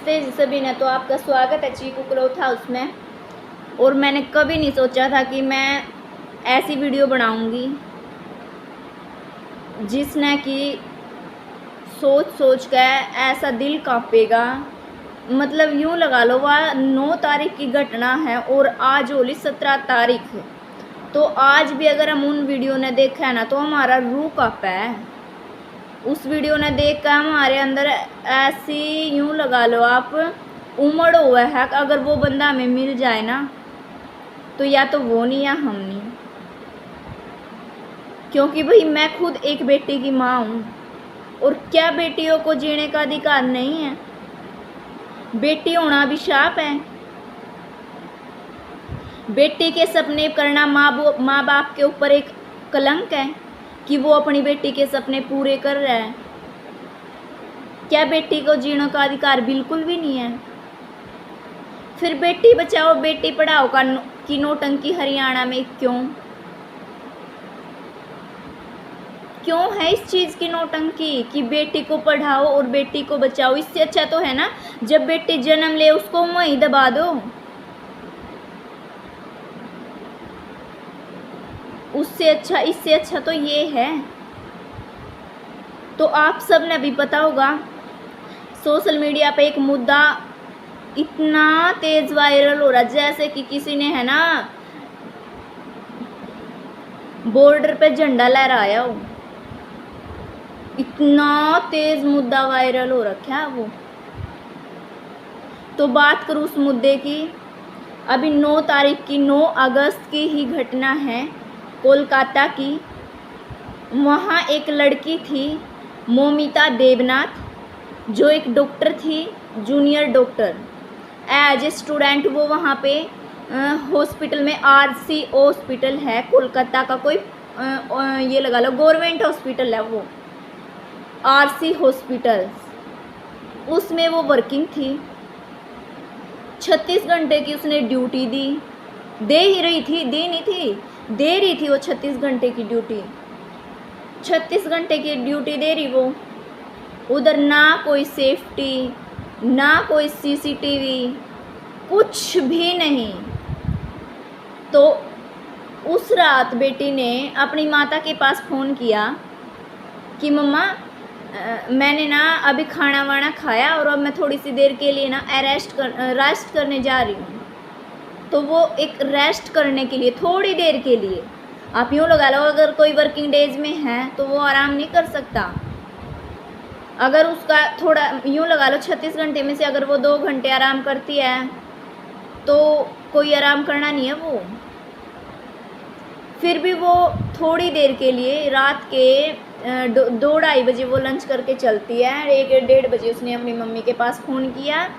नमस्ते सभी ने। तो आपका स्वागत है चीकू क्लॉथ हाउस में। और मैंने कभी नहीं सोचा था कि मैं ऐसी वीडियो बनाऊंगी जिसने कि सोच कर ऐसा दिल कांपेगा। मतलब यूँ लगा लो, वह 9 तारीख की घटना है और आज होली 17 तारीख। तो आज भी अगर हम उन वीडियो ने देखा है ना तो हमारा रूह कांपा है। उस वीडियो ने देख कर हमारे अंदर ऐसी यूँ लगा लो आप उमड़ हुआ है कि अगर वो बंदा हमें मिल जाए ना तो या तो वो नहीं या हम नहीं। क्योंकि भाई मैं खुद एक बेटी की माँ हूँ। और क्या बेटियों को जीने का अधिकार नहीं है? बेटी होना अभिशाप है। बेटी के सपने करना माँ बाप के ऊपर एक कलंक है कि वो अपनी बेटी के सपने पूरे कर रहा है। क्या बेटी को जीने का अधिकार बिल्कुल भी नहीं है? फिर बेटी बचाओ बेटी पढ़ाओ की नौटंकी हरियाणा में क्यों है इस चीज़ की नौटंकी कि बेटी को पढ़ाओ और बेटी को बचाओ? इससे अच्छा तो है ना जब बेटी जन्म ले उसको वहीं दबा दो। इससे अच्छा तो ये है। तो आप सब ने भी पता होगा सोशल मीडिया पे एक मुद्दा इतना तेज वायरल हो रहा है जैसे कि किसी ने है ना बॉर्डर पे झंडा लहराया हो। इतना तेज मुद्दा वायरल हो रखा है वो। तो बात करूँ उस मुद्दे की। अभी 9 तारीख की 9 अगस्त की ही घटना है कोलकाता की। वहाँ एक लड़की थी मोमिता देवनाथ जो एक डॉक्टर थी, junior doctor. As a student वो वहाँ पे हॉस्पिटल में RC हॉस्पिटल है कोलकाता का, कोई ये लगा लो गवर्नमेंट हॉस्पिटल है वो, RC हॉस्पिटल। उसमें वो वर्किंग थी। 36 घंटे की उसने ड्यूटी दे रही थी वो 36 घंटे की ड्यूटी। 36 घंटे की ड्यूटी दे रही वो। उधर ना कोई सेफ्टी ना कोई CCTV, कुछ भी नहीं। तो उस रात बेटी ने अपनी माता के पास फ़ोन किया कि मम्मा मैंने ना अभी खाना वाना खाया और अब मैं थोड़ी सी देर के लिए ना रेस्ट करने जा रही हूँ। तो वो एक रेस्ट करने के लिए थोड़ी देर के लिए, आप यूँ लगा लो अगर कोई वर्किंग डेज में है तो वो आराम नहीं कर सकता। अगर उसका थोड़ा यूँ लगा लो 36 घंटे में से अगर वो 2 घंटे आराम करती है तो कोई आराम करना नहीं है वो। फिर भी वो थोड़ी देर के लिए रात के 2-2:30 बजे वो लंच करके चलती है। 1-1:30 बजे उसने अपनी मम्मी के पास फ़ोन किया।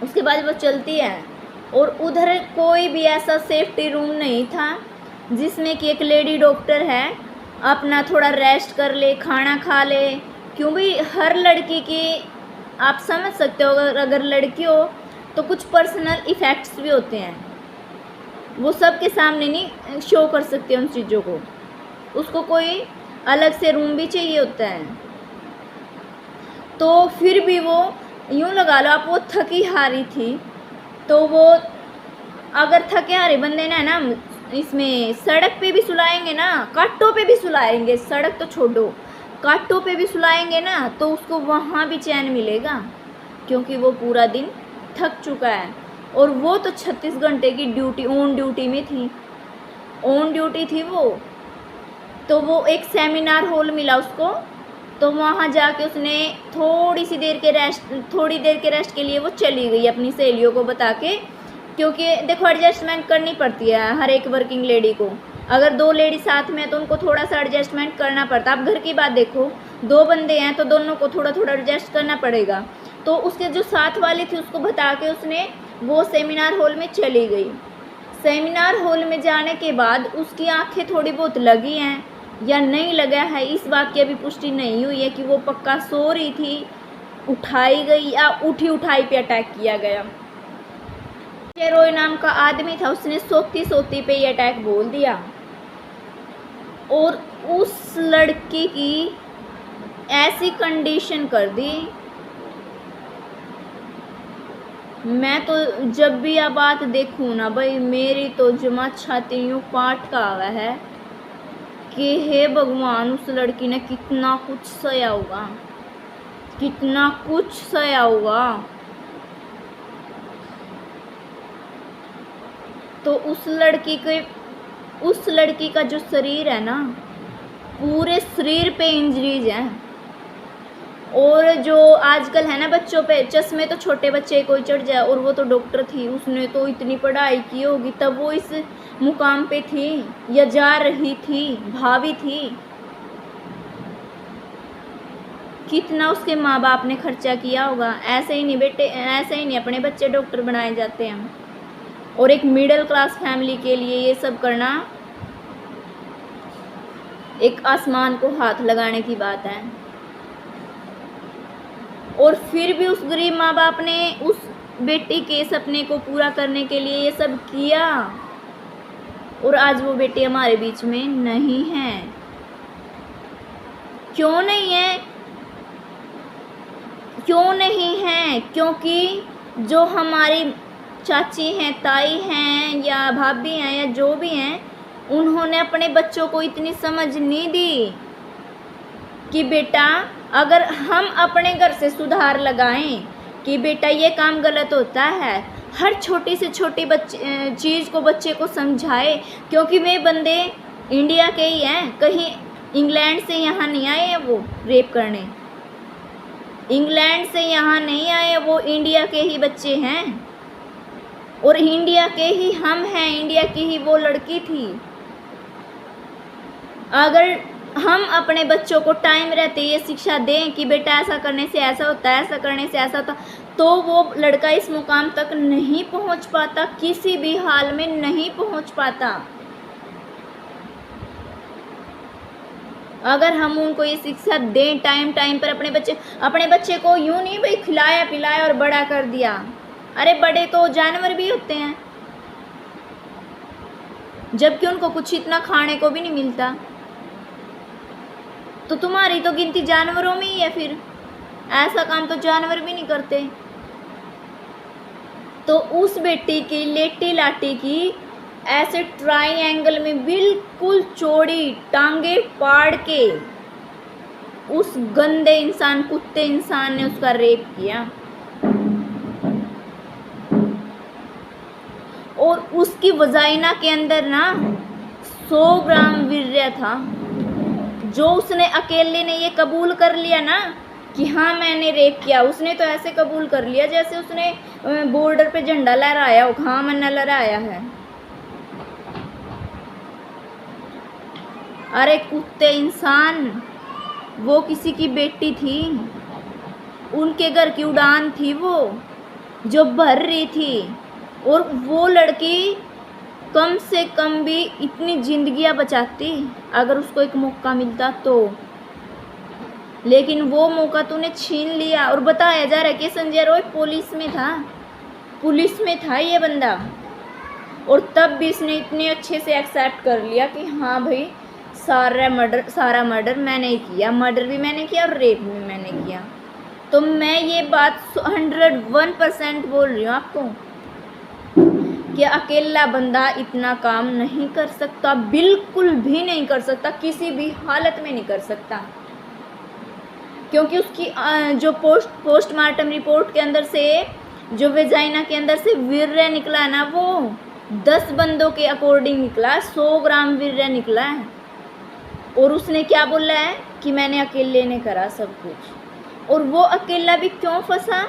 उसके बाद वो चलती है और उधर कोई भी ऐसा सेफ्टी रूम नहीं था जिसमें कि एक लेडी डॉक्टर है अपना थोड़ा रेस्ट कर ले, खाना खा ले। क्यों भी हर लड़की की आप समझ सकते हो अगर लड़की हो तो कुछ पर्सनल इफ़ेक्ट्स भी होते हैं, वो सब के सामने नहीं शो कर सकते उन चीज़ों को। उसको कोई अलग से रूम भी चाहिए होता है। तो फिर भी वो यूँ लगा लो आप वो थकी हारी थी। तो वो अगर थके हारे बंदे ने ना इसमें सड़क पे भी सुलाएंगे ना, कांटों पे भी सुलाएंगे, सड़क तो छोड़ो कांटों पे भी सुलाएंगे ना तो उसको वहाँ भी चैन मिलेगा क्योंकि वो पूरा दिन थक चुका है। और वो तो 36 घंटे की ड्यूटी ऑन ड्यूटी थी वो। तो वो एक सेमिनार हॉल मिला उसको, तो वहाँ जाके उसने थोड़ी देर के रेस्ट के लिए वो चली गई अपनी सहेलियों को बता के। क्योंकि देखो एडजस्टमेंट करनी पड़ती है हर एक वर्किंग लेडी को। अगर 2 लेडी साथ में है तो उनको थोड़ा सा एडजस्टमेंट करना पड़ता है। आप घर की बात देखो, 2 बंदे हैं तो दोनों को थोड़ा एडजस्ट करना पड़ेगा। तो उसके जो साथ वाली थी उसको बता के उसने वो सेमिनार हॉल में चली गई। सेमिनार हॉल में जाने के बाद उसकी आंखें थोड़ी बहुत लगी हैं या नहीं लगा है इस बात की अभी पुष्टि नहीं हुई है कि वो पक्का सो रही थी, उठाई गई या उठाई पे अटैक किया गया। रोय नाम का आदमी था, उसने सोती पे ये अटैक बोल दिया और उस लड़की की ऐसी कंडीशन कर दी मैं तो जब भी यह बात देखूँ ना भाई, मेरी तो जमा छाती यूँ पाट का हुआ है कि हे भगवान, उस लड़की ने कितना कुछ सहा होगा, कितना कुछ सहा होगा। तो उस लड़की का जो शरीर है ना, पूरे शरीर पे इंजरीज हैं। और जो आजकल है ना बच्चों पे चश्मे, तो छोटे बच्चे कोई चढ़ जाए, और वो तो डॉक्टर थी, उसने तो इतनी पढ़ाई की होगी तब वो इस मुकाम पे थी या जा रही थी, भावी थी। कितना उसके माँ बाप ने खर्चा किया होगा। ऐसे ही नहीं बेटे, ऐसे ही नहीं अपने बच्चे डॉक्टर बनाए जाते हैं। और एक मिडिल क्लास फैमिली के लिए ये सब करना एक आसमान को हाथ लगाने की बात है। और फिर भी उस गरीब माँ बाप ने उस बेटी के सपने को पूरा करने के लिए ये सब किया, और आज वो बेटी हमारे बीच में नहीं है। क्यों नहीं है? क्यों नहीं है? क्योंकि जो हमारी चाची हैं, ताई हैं या भाभी हैं या जो भी हैं, उन्होंने अपने बच्चों को इतनी समझ नहीं दी कि बेटा अगर हम अपने घर से सुधार लगाएं कि बेटा ये काम गलत होता है, हर छोटी से छोटी चीज़ को बच्चे को समझाए। क्योंकि वे बंदे इंडिया के ही हैं, कहीं इंग्लैंड से यहाँ नहीं आए हैं वो रेप करने, इंग्लैंड से यहाँ नहीं आए, वो इंडिया के ही बच्चे हैं, और इंडिया के ही हम हैं, इंडिया की ही वो लड़की थी। अगर हम अपने बच्चों को टाइम रहते ये शिक्षा दें कि बेटा ऐसा करने से ऐसा होता है, ऐसा करने से ऐसा होता, तो वो लड़का इस मुकाम तक नहीं पहुंच पाता, किसी भी हाल में नहीं पहुंच पाता। अगर हम उनको ये शिक्षा दें टाइम टाइम पर, अपने बच्चे को यूं नहीं भाई खिलाया पिलाया और बड़ा कर दिया। अरे बड़े तो जानवर भी होते हैं, जबकि उनको कुछ इतना खाने को भी नहीं मिलता। तो तुम्हारी तो गिनती जानवरों में ही है, फिर ऐसा काम तो जानवर भी नहीं करते। तो उस बेटी की लेटी लाटी की ऐसे ट्रायंगल में बिल्कुल चौड़ी टांगे फाड़ के उस गंदे इंसान, कुत्ते इंसान ने उसका रेप किया, और उसकी वजाइना के अंदर ना 100 ग्राम वीर्य था, जो उसने अकेले ने ये कबूल कर लिया ना कि हाँ मैंने रेप किया। उसने तो ऐसे कबूल कर लिया जैसे उसने बॉर्डर पे झंडा लहराया हो, हाँ मैंने लहराया है। अरे कुत्ते इंसान, वो किसी की बेटी थी, उनके घर की उड़ान थी वो जो भर रही थी, और वो लड़की कम से कम भी इतनी जिंदगियां बचाती अगर उसको एक मौका मिलता तो। लेकिन वो मौका तूने छीन लिया। और बताया जा रहा है कि संजय रॉय पुलिस में था ये बंदा, और तब भी इसने इतने अच्छे से एक्सेप्ट कर लिया कि हाँ भाई सारा मर्डर मैंने ही किया, मर्डर भी मैंने किया और रेप भी मैंने किया। तो मैं ये बात 101% बोल रही हूँ आपको कि अकेला बंदा इतना काम नहीं कर सकता, बिल्कुल भी नहीं कर सकता, किसी भी हालत में नहीं कर सकता। क्योंकि उसकी जो पोस्टमार्टम रिपोर्ट के अंदर से, जो वेजाइना के अंदर से वीर्य निकला ना, वो 10 बंदों के अकॉर्डिंग निकला, 100 ग्राम वीर्य निकला है। और उसने क्या बोला है कि मैंने अकेले ने करा सब कुछ। और वो अकेला भी क्यों फंसा?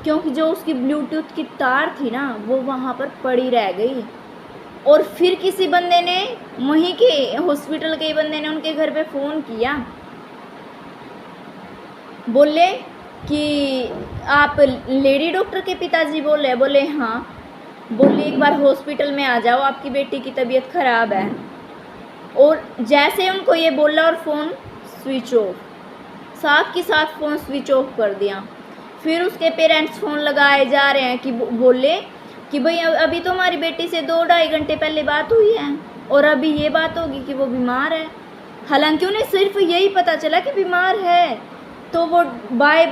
क्योंकि जो उसकी ब्लूटूथ की तार थी ना, वो वहाँ पर पड़ी रह गई। और फिर किसी बंदे ने, वहीं के हॉस्पिटल के बंदे ने उनके घर पे फ़ोन किया, बोले कि आप लेडी डॉक्टर के पिताजी बोले? बोले हाँ। बोले एक बार हॉस्पिटल में आ जाओ, आपकी बेटी की तबीयत ख़राब है। और जैसे उनको ये बोला और फ़ोन स्विच ऑफ, साथ के साथ फ़ोन स्विच ऑफ कर दिया। फिर उसके पेरेंट्स फ़ोन लगाए जा रहे हैं कि बोले कि भाई अभी तो हमारी बेटी से 2-2.5 घंटे पहले बात हुई है और अभी ये बात होगी कि वो बीमार है। हालांकि उन्हें सिर्फ यही पता चला कि बीमार है, तो वो बाय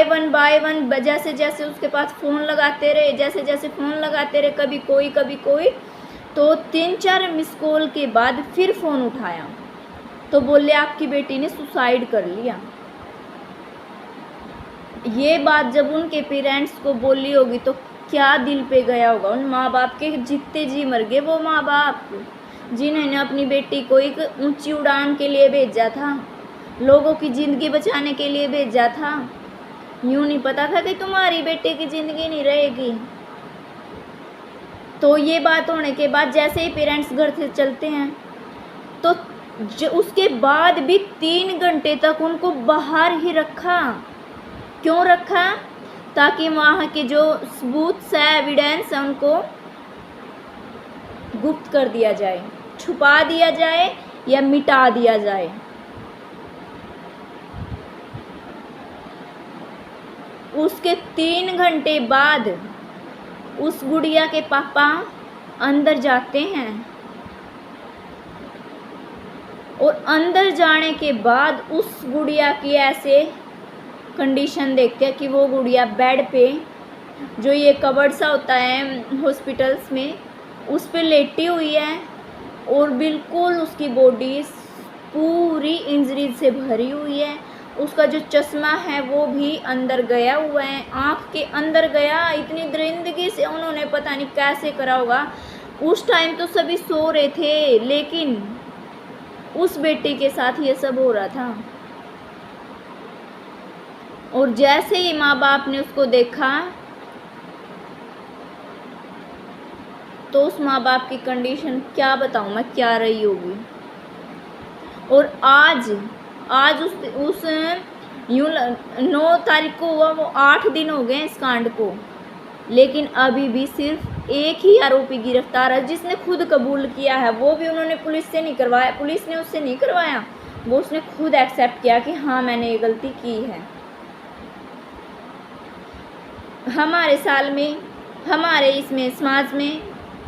वन जैसे जैसे उसके पास फ़ोन लगाते रहे, जैसे जैसे फ़ोन लगाते रहे, कभी कोई, तो 3-4 मिस कॉल के बाद फिर फ़ोन उठाया तो बोले आपकी बेटी ने सुसाइड कर लिया। ये बात जब उनके पेरेंट्स को बोली होगी तो क्या दिल पे गया होगा उन माँ बाप के। जितने जी मर गए वो माँ बाप जिन्होंने अपनी बेटी को एक ऊंची उड़ान के लिए भेजा था, लोगों की ज़िंदगी बचाने के लिए भेजा था। यूँ नहीं पता था कि तुम्हारी बेटी की ज़िंदगी नहीं रहेगी। तो ये बात होने के बाद जैसे ही पेरेंट्स घर से चलते हैं तो उसके बाद भी 3 घंटे तक उनको बाहर ही रखा। क्यों रखा? ताकि वहाँ के जो सबूत से एविडेंस है उनको गुप्त कर दिया जाए, छुपा दिया जाए या मिटा दिया जाए। उसके 3 घंटे बाद उस गुड़िया के पापा अंदर जाते हैं और अंदर जाने के बाद उस गुड़िया की ऐसे कंडीशन देखते हैं कि वो गुड़िया बेड पे, जो ये कबर्ड सा होता है हॉस्पिटल्स में, उस पे लेटी हुई है और बिल्कुल उसकी बॉडी पूरी इंजरी से भरी हुई है। उसका जो चश्मा है वो भी अंदर गया हुआ है, आँख के अंदर गया। इतनी दरिंदगी से उन्होंने पता नहीं कैसे करा होगा। उस टाइम तो सभी सो रहे थे, लेकिन उस बेटी के साथ ये सब हो रहा था। और जैसे ही माँ बाप ने उसको देखा तो उस माँ बाप की कंडीशन क्या बताऊँ मैं, क्या रही होगी। और आज उस 9 तारीख को हुआ, वो 8 दिन हो गए इस कांड को, लेकिन अभी भी सिर्फ एक ही आरोपी गिरफ्तार है जिसने खुद कबूल किया है। वो भी उन्होंने पुलिस से नहीं करवाया, पुलिस ने उससे नहीं करवाया, वो उसने खुद एक्सेप्ट किया कि हाँ मैंने ये गलती की है। हमारे साल में, हमारे इसमें समाज में,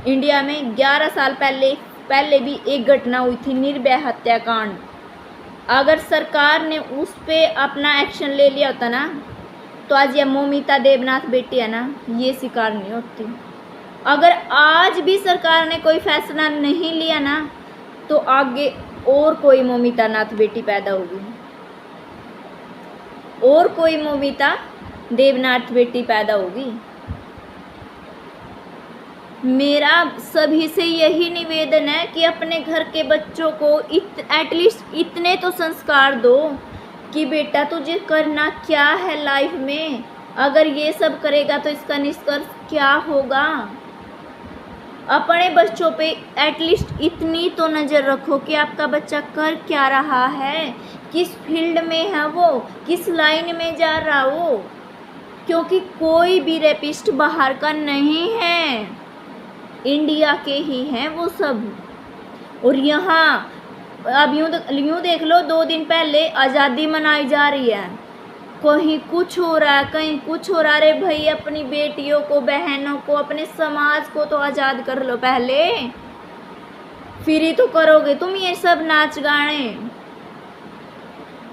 इंडिया में 11 साल पहले भी एक घटना हुई थी, निर्भया हत्याकांड। अगर सरकार ने उस पे अपना एक्शन ले लिया होता ना तो आज ये मौमिता देवनाथ बेटी है ना, ये शिकार नहीं होती। अगर आज भी सरकार ने कोई फैसला नहीं लिया ना तो आगे और कोई मौमिता नाथ बेटी पैदा होगी, और कोई मौमिता देवनाथ बेटी पैदा होगी। मेरा सभी से यही निवेदन है कि अपने घर के बच्चों को एटलीस्ट इतने तो संस्कार दो कि बेटा तुझे करना क्या है लाइफ में। अगर ये सब करेगा तो इसका निष्कर्ष क्या होगा। अपने बच्चों पे एटलीस्ट इतनी तो नज़र रखो कि आपका बच्चा कर क्या रहा है, किस फील्ड में है वो, किस लाइन में जा रहा वो, क्योंकि कोई भी रेपिस्ट बाहर का नहीं है, इंडिया के ही हैं वो सब। और यहाँ अब यूँ देख लो, 2 दिन पहले आज़ादी मनाई जा रही है, कहीं कुछ हो रहा है, कहीं कुछ हो रहा है। अरे भाई, अपनी बेटियों को, बहनों को, अपने समाज को तो आज़ाद कर लो पहले, फिर ही तो करोगे तुम ये सब नाच गाने।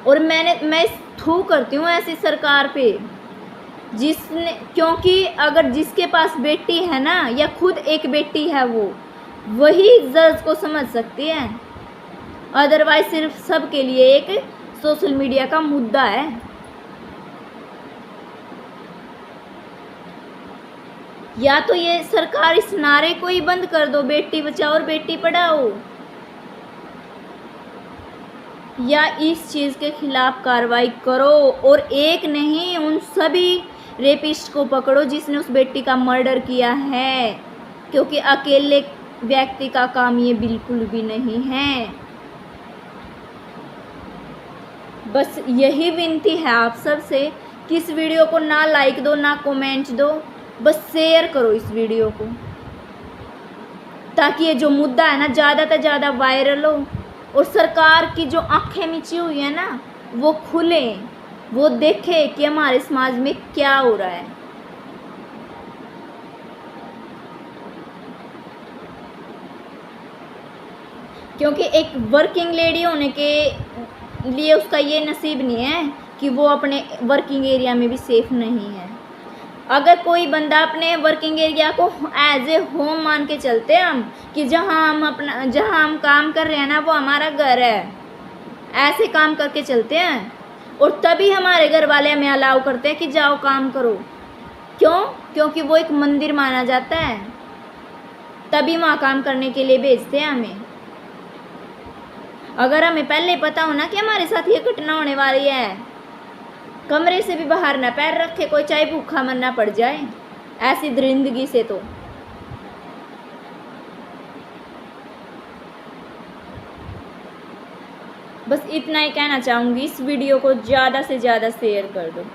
और मैं थू करती हूँ ऐसी सरकार पे जिसने, क्योंकि अगर जिसके पास बेटी है ना या खुद एक बेटी है वो वही जज को समझ सकती है, अदरवाइज सिर्फ सबके लिए एक सोशल मीडिया का मुद्दा है। या तो ये सरकार इस नारे को ही बंद कर दो, बेटी बचाओ और बेटी पढ़ाओ, या इस चीज़ के खिलाफ कार्रवाई करो और एक नहीं उन सभी रेपिस्ट को पकड़ो जिसने उस बेटी का मर्डर किया है, क्योंकि अकेले व्यक्ति का काम ये बिल्कुल भी नहीं है। बस यही विनती है आप सब से कि इस वीडियो को ना लाइक दो ना कमेंट दो, बस शेयर करो इस वीडियो को, ताकि ये जो मुद्दा है ना ज़्यादा से ज़्यादा वायरल हो और सरकार की जो आंखें मिची हुई है ना वो खुले, वो देखे कि हमारे समाज में क्या हो रहा है। क्योंकि एक वर्किंग लेडी होने के लिए उसका ये नसीब नहीं है कि वो अपने वर्किंग एरिया में भी सेफ़ नहीं है। अगर कोई बंदा अपने वर्किंग एरिया को एज ए होम मान के चलते हैं हम, कि जहाँ हम काम कर रहे हैं ना वो हमारा घर है, ऐसे काम करके चलते हैं, और तभी हमारे घर वाले हमें अलाउ करते हैं कि जाओ काम करो। क्यों? क्योंकि वो एक मंदिर माना जाता है, तभी वहाँ काम करने के लिए भेजते हैं हमें। अगर हमें पहले पता हो ना कि हमारे साथ ये घटना होने वाली है, कमरे से भी बाहर ना पैर रखे कोई, चाहे भूखा मरना पड़ जाए ऐसी दरिंदगी से। तो बस इतना ही कहना चाहूँगी। इस वीडियो को ज़्यादा से ज़्यादा शेयर कर दो।